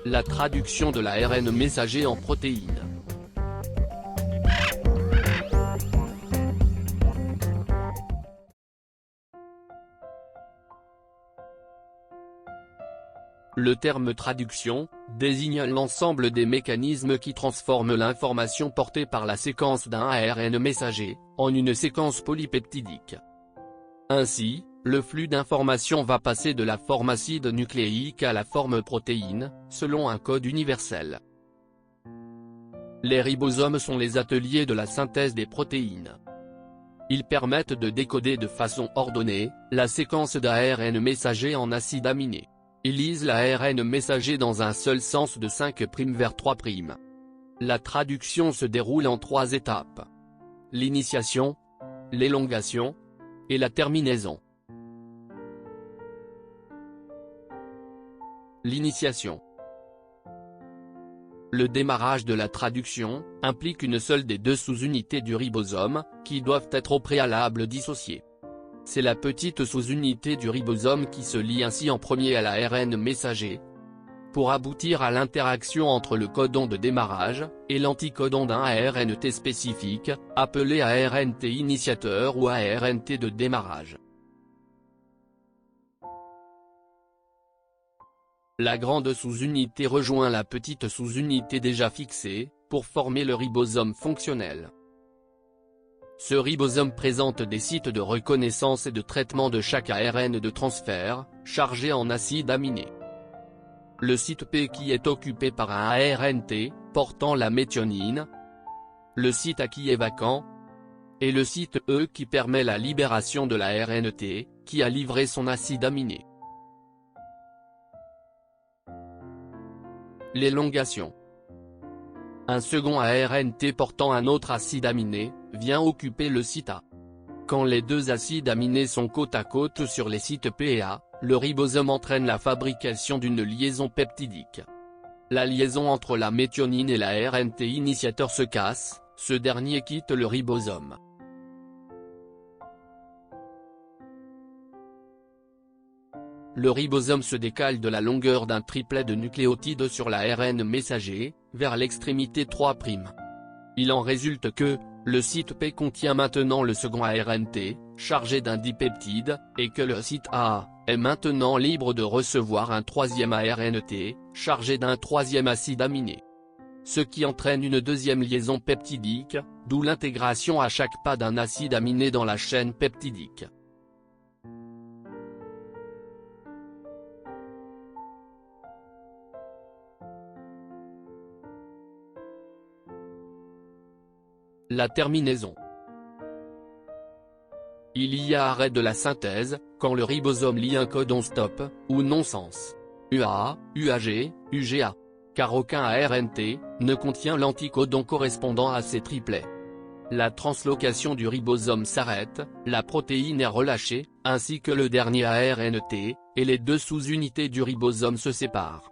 La traduction de l'ARN messager en protéines. Le terme traduction désigne l'ensemble des mécanismes qui transforment l'information portée par la séquence d'un ARN messager en une séquence polypeptidique. Ainsi, le flux d'informations va passer de la forme acide nucléique à la forme protéine, selon un code universel. Les ribosomes sont les ateliers de la synthèse des protéines. Ils permettent de décoder de façon ordonnée la séquence d'ARN messager en acides aminés. Ils lisent l'ARN messager dans un seul sens de 5' vers 3'. La traduction se déroule en 3 étapes. L'initiation, l'élongation et la terminaison. L'initiation. Le démarrage de la traduction implique une seule des 2 sous-unités du ribosome, qui doivent être au préalable dissociées. C'est la petite sous-unité du ribosome qui se lie ainsi en premier à l'ARN messager, pour aboutir à l'interaction entre le codon de démarrage et l'anticodon d'un ARNT spécifique, appelé ARNT initiateur ou ARNT de démarrage. La grande sous-unité rejoint la petite sous-unité déjà fixée, pour former le ribosome fonctionnel. Ce ribosome présente des sites de reconnaissance et de traitement de chaque ARN de transfert, chargé en acides aminés. Le site P qui est occupé par un ARNT, portant la méthionine. Le site A qui est vacant. Et le site E qui permet la libération de l'ARNT, qui a livré son acide aminé. L'élongation. Un second ARNT portant un autre acide aminé vient occuper le site A. Quand les 2 acides aminés sont côte à côte sur les sites P et A, le ribosome entraîne la fabrication d'une liaison peptidique. La liaison entre la méthionine et l'ARNT initiateur se casse, ce dernier quitte le ribosome. Le ribosome se décale de la longueur d'un triplet de nucléotides sur l'ARN messager, vers l'extrémité 3'. Il en résulte que, le site P contient maintenant le second ARNT, chargé d'un dipeptide, et que le site A est maintenant libre de recevoir un 3e ARNT, chargé d'un 3e acide aminé. Ce qui entraîne une 2e liaison peptidique, d'où l'intégration à chaque pas d'un acide aminé dans la chaîne peptidique. La terminaison. Il y a arrêt de la synthèse, quand le ribosome lit un codon stop, ou non-sens. UAA, UAG, UGA. Car aucun ARNT ne contient l'anticodon correspondant à ces triplets. La translocation du ribosome s'arrête, la protéine est relâchée, ainsi que le dernier ARNT, et les 2 sous-unités du ribosome se séparent.